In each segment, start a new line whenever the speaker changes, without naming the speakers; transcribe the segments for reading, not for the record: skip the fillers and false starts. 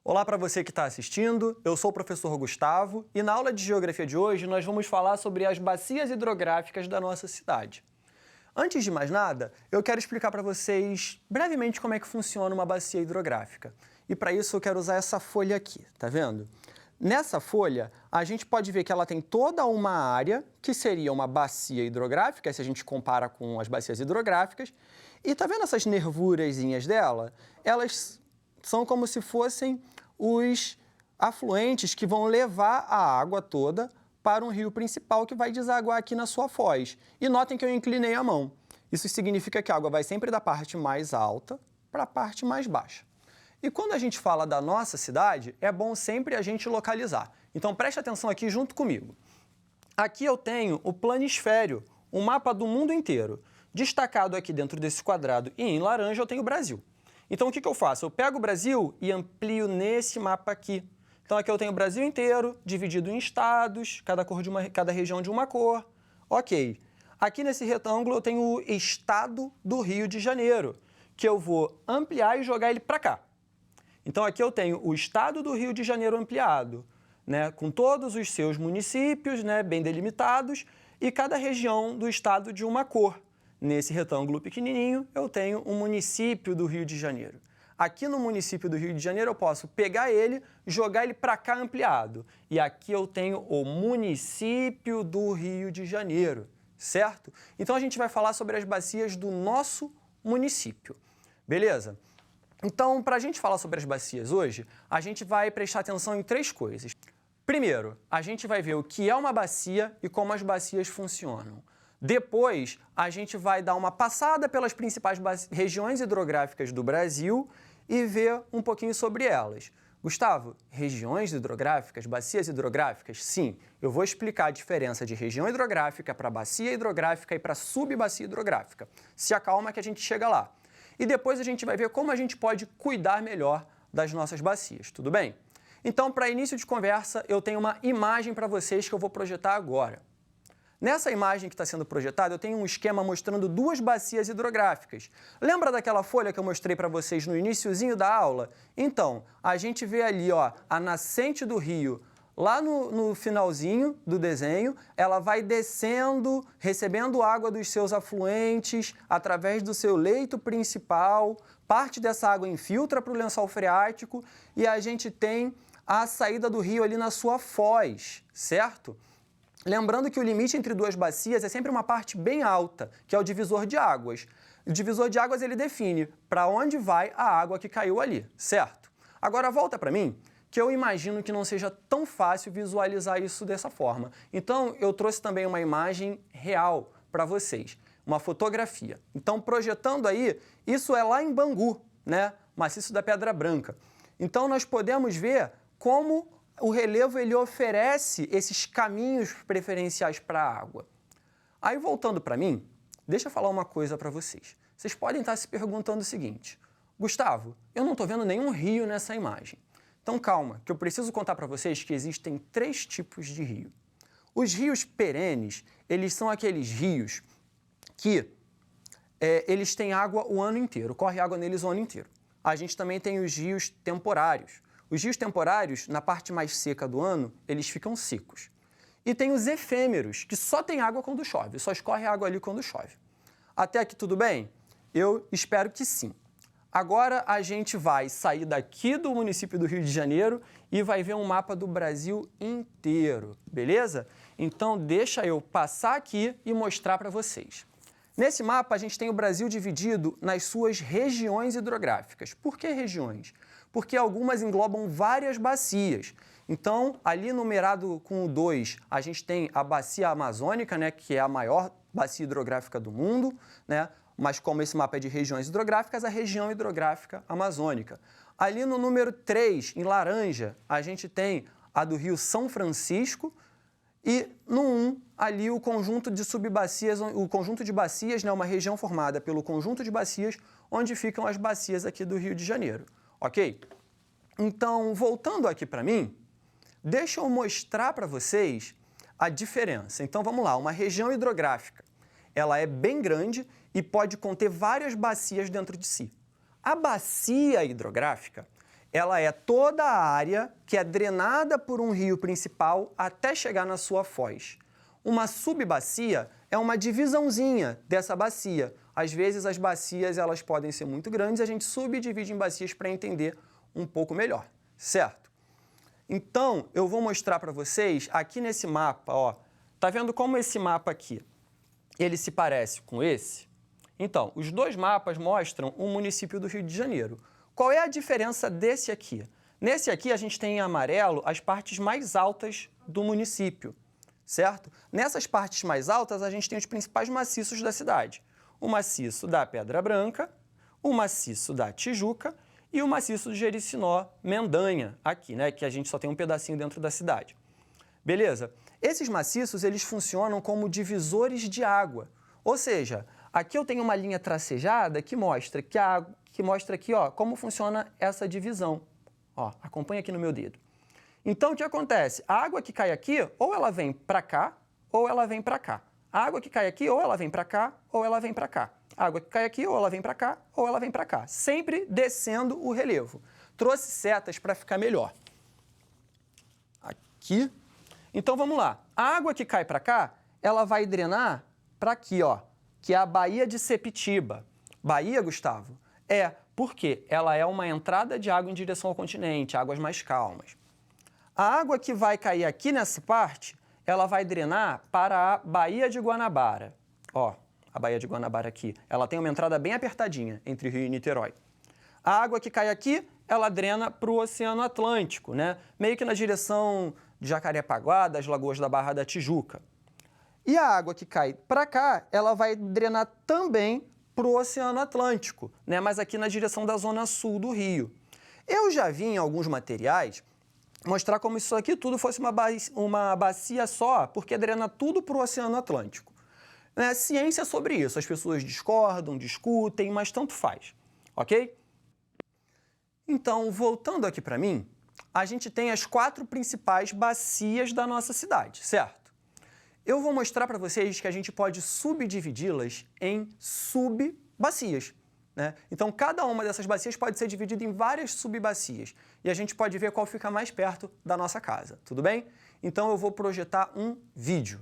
Olá para você que está assistindo, eu sou o professor Gustavo e na aula de Geografia de hoje nós vamos falar sobre as bacias hidrográficas da nossa cidade. Antes de mais nada, eu quero explicar para vocês brevemente como é que funciona uma bacia hidrográfica. E para isso eu quero usar essa folha aqui, tá vendo? Nessa folha, a gente pode ver que ela tem toda uma área que seria uma bacia hidrográfica, se a gente compara com as bacias hidrográficas. E tá vendo essas nervurazinhas dela? Elas são como se fossem os afluentes que vão levar a água toda para um rio principal que vai desaguar aqui na sua foz. E notem que eu inclinei a mão. Isso significa que a água vai sempre da parte mais alta para a parte mais baixa. E quando a gente fala da nossa cidade, é bom sempre a gente localizar. Então preste atenção aqui junto comigo. Aqui eu tenho o planisfério, um mapa do mundo inteiro. Destacado aqui dentro desse quadrado e em laranja eu tenho o Brasil. Então o que eu faço? Eu pego o Brasil e amplio nesse mapa aqui. Então aqui eu tenho o Brasil inteiro, dividido em estados, cada região de uma cor. Ok. Aqui nesse retângulo eu tenho o estado do Rio de Janeiro, que eu vou ampliar e jogar ele para cá. Então aqui eu tenho o estado do Rio de Janeiro ampliado, né, com todos os seus municípios, né, bem delimitados, e cada região do estado de uma cor. Nesse retângulo pequenininho, eu tenho um município do Rio de Janeiro. Aqui no município do Rio de Janeiro, eu posso pegar ele, jogar ele para cá ampliado. E aqui eu tenho o município do Rio de Janeiro, certo? Então, a gente vai falar sobre as bacias do nosso município, beleza? Então, para a gente falar sobre as bacias hoje, a gente vai prestar atenção em três coisas. Primeiro, a gente vai ver o que é uma bacia e como as bacias funcionam. Depois, a gente vai dar uma passada pelas principais regiões hidrográficas do Brasil e ver um pouquinho sobre elas. Gustavo, regiões hidrográficas, bacias hidrográficas? Sim, eu vou explicar a diferença de região hidrográfica para bacia hidrográfica e para subbacia hidrográfica. Se acalma que a gente chega lá. E depois a gente vai ver como a gente pode cuidar melhor das nossas bacias, tudo bem? Então, para início de conversa, eu tenho uma imagem para vocês que eu vou projetar agora. Nessa imagem que está sendo projetada, eu tenho um esquema mostrando duas bacias hidrográficas. Lembra daquela folha que eu mostrei para vocês no iniciozinho da aula? Então, a gente vê ali, ó, a nascente do rio. Lá no finalzinho do desenho, ela vai descendo, recebendo água dos seus afluentes, através do seu leito principal, parte dessa água infiltra para o lençol freático e a gente tem a saída do rio ali na sua foz, certo? Lembrando que o limite entre duas bacias é sempre uma parte bem alta, que é o divisor de águas. O divisor de águas ele define para onde vai a água que caiu ali, certo? Agora volta para mim, que eu imagino que não seja tão fácil visualizar isso dessa forma. Então, eu trouxe também uma imagem real para vocês, uma fotografia. Então, projetando aí, isso é lá em Bangu, né? Maciço da Pedra Branca. Então, nós podemos ver como o relevo ele oferece esses caminhos preferenciais para a água. Aí, voltando para mim, deixa eu falar uma coisa para vocês. Vocês podem estar se perguntando o seguinte: Gustavo, eu não estou vendo nenhum rio nessa imagem. Então, calma, que eu preciso contar para vocês que existem três tipos de rio. Os rios perenes, eles são aqueles rios que eles têm água o ano inteiro, corre água neles o ano inteiro. A gente também tem os rios temporários. Os rios temporários, na parte mais seca do ano, eles ficam secos. E tem os efêmeros, que só tem água quando chove, só escorre água ali quando chove. Até aqui tudo bem? Eu espero que sim. Agora a gente vai sair daqui do município do Rio de Janeiro e vai ver um mapa do Brasil inteiro, beleza? Então deixa eu passar aqui e mostrar para vocês. Nesse mapa a gente tem o Brasil dividido nas suas regiões hidrográficas. Por que regiões? Porque algumas englobam várias bacias. Então, ali numerado com o 2, a gente tem a bacia amazônica, né, que é a maior bacia hidrográfica do mundo, né? Mas como esse mapa é de regiões hidrográficas, a região hidrográfica amazônica. Ali no número 3, em laranja, a gente tem a do Rio São Francisco e no 1, ali o conjunto de subbacias, o conjunto de bacias, né, uma região formada pelo conjunto de bacias, onde ficam as bacias aqui do Rio de Janeiro, ok? Então, voltando aqui para mim, deixa eu mostrar para vocês a diferença. Então, vamos lá, uma região hidrográfica, ela é bem grande e pode conter várias bacias dentro de si. A bacia hidrográfica, ela é toda a área que é drenada por um rio principal até chegar na sua foz. Uma subbacia é uma divisãozinha dessa bacia. Às vezes as bacias elas podem ser muito grandes e a gente subdivide em bacias para entender um pouco melhor, certo? Então, eu vou mostrar para vocês aqui nesse mapa, ó. Tá vendo como esse mapa aqui, ele se parece com esse? Então, os dois mapas mostram o município do Rio de Janeiro. Qual é a diferença desse aqui? Nesse aqui, a gente tem em amarelo as partes mais altas do município, certo? Nessas partes mais altas, a gente tem os principais maciços da cidade. O maciço da Pedra Branca, o maciço da Tijuca e o maciço do Jericinó Mendanha, aqui, né? Que a gente só tem um pedacinho dentro da cidade. Beleza? Esses maciços, eles funcionam como divisores de água. Ou seja, aqui eu tenho uma linha tracejada que mostra aqui, ó, como funciona essa divisão. Ó, acompanha aqui no meu dedo. Então, o que acontece? A água que cai aqui, ou ela vem para cá, ou ela vem para cá. A água que cai aqui, ou ela vem para cá, ou ela vem para cá. A água que cai aqui, ou ela vem para cá, ou ela vem para cá. Sempre descendo o relevo. Trouxe setas para ficar melhor. Aqui. Então, vamos lá. A água que cai para cá, ela vai drenar para aqui, ó, que é a Baía de Sepitiba. Baía, Gustavo? É, porque ela é uma entrada de água em direção ao continente, águas mais calmas. A água que vai cair aqui nessa parte, ela vai drenar para a Baía de Guanabara. Ó, a Baía de Guanabara aqui. Ela tem uma entrada bem apertadinha entre Rio e Niterói. A água que cai aqui, ela drena para o Oceano Atlântico, né? Meio que na direção de Jacarepaguá, das Lagoas da Barra da Tijuca. E a água que cai para cá, ela vai drenar também para o Oceano Atlântico, né? Mas aqui na direção da zona sul do Rio. Eu já vi em alguns materiais mostrar como isso aqui tudo fosse uma bacia só, porque drena tudo para o Oceano Atlântico. Né? Ciência sobre isso, as pessoas discordam, discutem, mas tanto faz, ok? Então, voltando aqui para mim, a gente tem as 4 principais bacias da nossa cidade, certo? Eu vou mostrar para vocês que a gente pode subdividi-las em subbacias, né? Então, cada uma dessas bacias pode ser dividida em várias subbacias e a gente pode ver qual fica mais perto da nossa casa, tudo bem? Então, eu vou projetar um vídeo.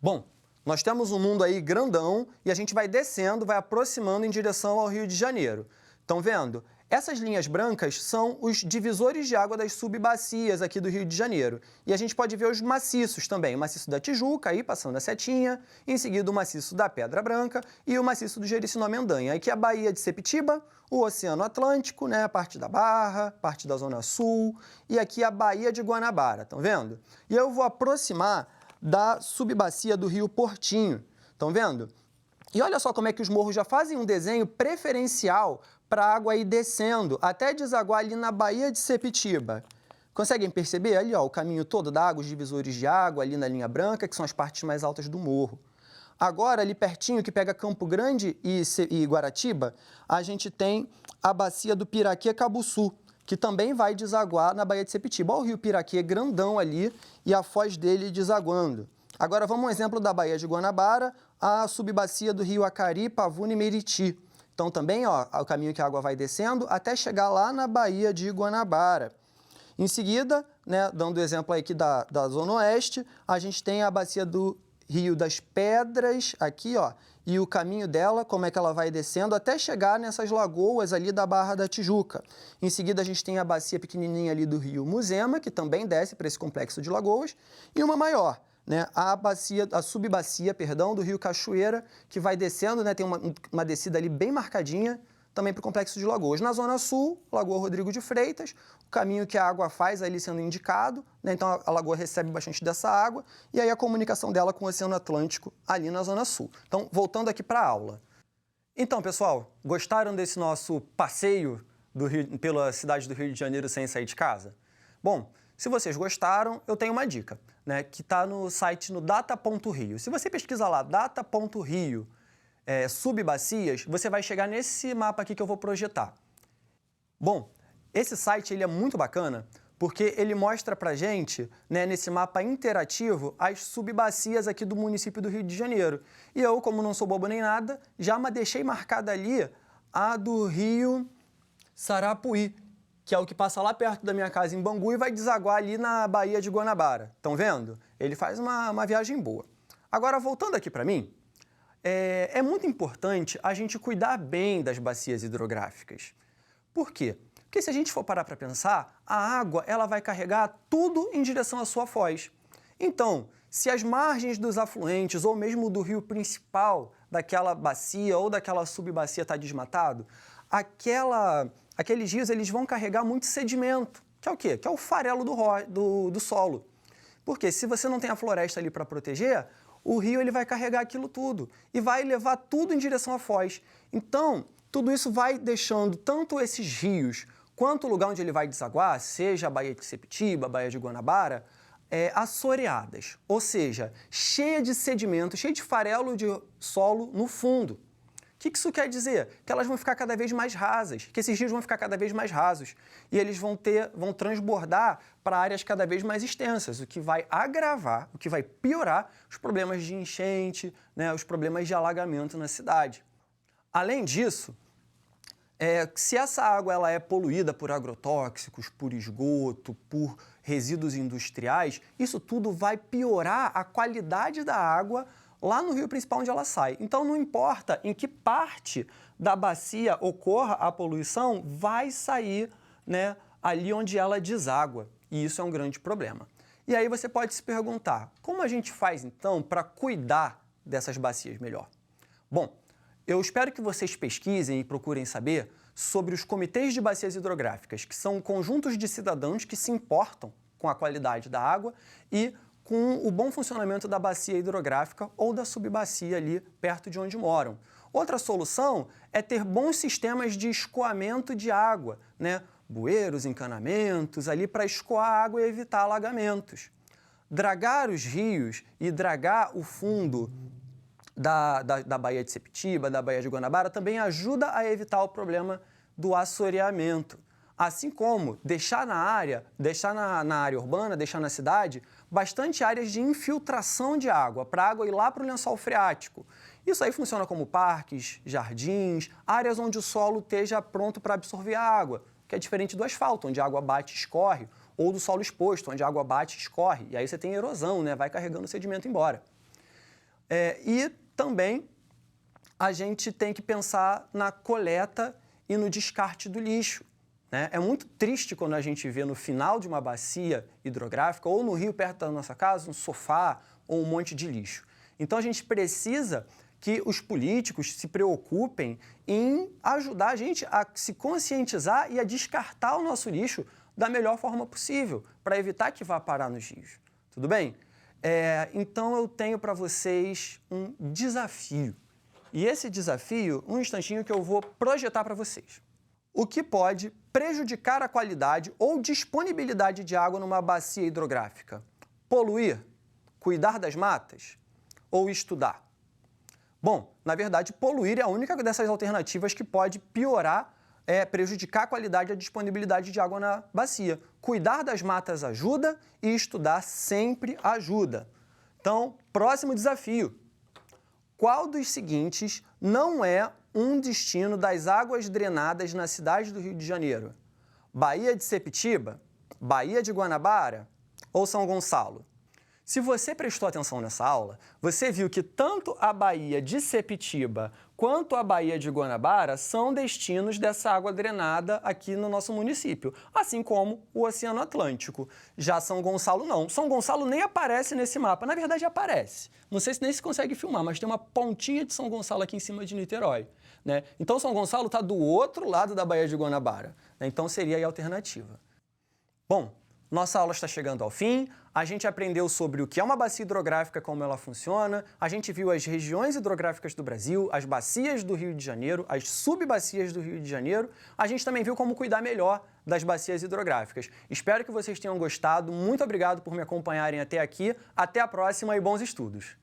Bom, nós temos um mundo aí grandão e a gente vai descendo, vai aproximando em direção ao Rio de Janeiro. Estão vendo? Essas linhas brancas são os divisores de água das subbacias aqui do Rio de Janeiro. E a gente pode ver os maciços também. O maciço da Tijuca, aí passando a setinha, em seguida o maciço da Pedra Branca e o maciço do Jericinó Mendanha. Aqui a Baía de Sepitiba, o Oceano Atlântico, né, a parte da Barra, parte da Zona Sul, e aqui a Baía de Guanabara, estão vendo? E eu vou aproximar da subbacia do Rio Portinho, estão vendo? E olha só como é que os morros já fazem um desenho preferencial para a água ir descendo, até desaguar ali na Baía de Sepitiba. Conseguem perceber ali, ó, o caminho todo da água, os divisores de água ali na linha branca, que são as partes mais altas do morro. Agora, ali pertinho, que pega Campo Grande e Guaratiba, a gente tem a bacia do Piraquê-Cabuçu, que também vai desaguar na Baía de Sepitiba. Olha o rio Piraquê grandão ali e a foz dele desaguando. Agora, vamos um exemplo da Baía de Guanabara, a subbacia do rio Acari, Pavuna e Meriti. Então, também, ó, o caminho que a água vai descendo até chegar lá na Baía de Guanabara. Em seguida, né, dando exemplo aqui da Zona Oeste, a gente tem a bacia do Rio das Pedras, aqui, ó, e o caminho dela, como é que ela vai descendo, até chegar nessas lagoas ali da Barra da Tijuca. Em seguida, a gente tem a bacia pequenininha ali do Rio Muzema, que também desce para esse complexo de lagoas, e uma maior, né, a subbacia, perdão, do Rio Cachoeira, que vai descendo, né, tem uma descida ali bem marcadinha, também para o complexo de lagoas. Na Zona Sul, Lagoa Rodrigo de Freitas, o caminho que a água faz ali sendo indicado, né, então a lagoa recebe bastante dessa água, e aí a comunicação dela com o Oceano Atlântico ali na Zona Sul. Então, voltando aqui para a aula. Então, pessoal, gostaram desse nosso passeio pela cidade do Rio de Janeiro sem sair de casa? Bom, se vocês gostaram, eu tenho uma dica, né, que está no site no data.rio. Se você pesquisar lá, data.rio, subbacias, você vai chegar nesse mapa aqui que eu vou projetar. Bom, esse site ele é muito bacana porque ele mostra pra gente, né, nesse mapa interativo, as subbacias aqui do município do Rio de Janeiro. E eu, como não sou bobo nem nada, já deixei marcada ali a do Rio Sarapuí, que é o que passa lá perto da minha casa em Bangu e vai desaguar ali na Baía de Guanabara. Estão vendo? Ele faz uma viagem boa. Agora, voltando aqui para mim, é muito importante a gente cuidar bem das bacias hidrográficas. Por quê? Porque se a gente for parar para pensar, a água ela vai carregar tudo em direção à sua foz. Então, se as margens dos afluentes ou mesmo do rio principal daquela bacia ou daquela subbacia está desmatado, aqueles rios eles vão carregar muito sedimento, que é o quê? Que é o farelo do solo. Porque se você não tem a floresta ali para proteger, o rio ele vai carregar aquilo tudo e vai levar tudo em direção à foz. Então, tudo isso vai deixando tanto esses rios quanto o lugar onde ele vai desaguar, seja a Baía de Sepetiba, a Baía de Guanabara, assoreadas, ou seja, cheia de sedimento, cheia de farelo de solo no fundo. O que isso quer dizer? Que elas vão ficar cada vez mais rasas, que esses rios vão ficar cada vez mais rasos e eles vão transbordar para áreas cada vez mais extensas, o que vai agravar, o que vai piorar os problemas de enchente, né, os problemas de alagamento na cidade. Além disso, se essa água ela é poluída por agrotóxicos, por esgoto, por resíduos industriais, isso tudo vai piorar a qualidade da água lá no rio principal onde ela sai. Então, não importa em que parte da bacia ocorra a poluição, vai sair, né, ali onde ela deságua. E isso é um grande problema. E aí você pode se perguntar, como a gente faz, então, para cuidar dessas bacias melhor? Bom, eu espero que vocês pesquisem e procurem saber sobre os comitês de bacias hidrográficas, que são conjuntos de cidadãos que se importam com a qualidade da água e com o bom funcionamento da bacia hidrográfica ou da subbacia ali perto de onde moram. Outra solução é ter bons sistemas de escoamento de água, né? Bueiros, encanamentos, ali para escoar a água e evitar alagamentos. Dragar os rios e dragar o fundo da Baía de Sepetiba, da Baía de Guanabara, também ajuda a evitar o problema do assoreamento. Assim como deixar na área urbana, deixar na cidade, bastante áreas de infiltração de água, para a água ir lá para o lençol freático. Isso aí funciona como parques, jardins, áreas onde o solo esteja pronto para absorver a água, que é diferente do asfalto, onde a água bate e escorre, ou do solo exposto, onde a água bate e escorre, e aí você tem erosão, né? Vai carregando o sedimento embora. E também a gente tem que pensar na coleta e no descarte do lixo. Né? É muito triste quando a gente vê no final de uma bacia hidrográfica ou no rio perto da nossa casa um sofá ou um monte de lixo. Então a gente precisa que os políticos se preocupem em ajudar a gente a se conscientizar e a descartar o nosso lixo da melhor forma possível, para evitar que vá parar nos rios. Tudo bem? Então eu tenho para vocês um desafio. E esse desafio, um instantinho que eu vou projetar para vocês. O que pode prejudicar a qualidade ou disponibilidade de água numa bacia hidrográfica? Poluir? Cuidar das matas? Ou estudar? Bom, na verdade, poluir é a única dessas alternativas que pode piorar, prejudicar a qualidade e a disponibilidade de água na bacia. Cuidar das matas ajuda e estudar sempre ajuda. Então, próximo desafio. Qual dos seguintes não é um destino das águas drenadas na cidade do Rio de Janeiro? Baía de Sepetiba, Baía de Guanabara ou São Gonçalo? Se você prestou atenção nessa aula, você viu que tanto a Baía de Sepetiba quanto a Baía de Guanabara são destinos dessa água drenada aqui no nosso município, assim como o Oceano Atlântico. Já São Gonçalo não. São Gonçalo nem aparece nesse mapa. Na verdade, aparece. Não sei se nem se consegue filmar, mas tem uma pontinha de São Gonçalo aqui em cima de Niterói. Né? Então, São Gonçalo está do outro lado da Baía de Guanabara. Né? Então, seria aí a alternativa. Bom, nossa aula está chegando ao fim. A gente aprendeu sobre o que é uma bacia hidrográfica, como ela funciona. A gente viu as regiões hidrográficas do Brasil, as bacias do Rio de Janeiro, as subbacias do Rio de Janeiro. A gente também viu como cuidar melhor das bacias hidrográficas. Espero que vocês tenham gostado. Muito obrigado por me acompanharem até aqui. Até a próxima e bons estudos!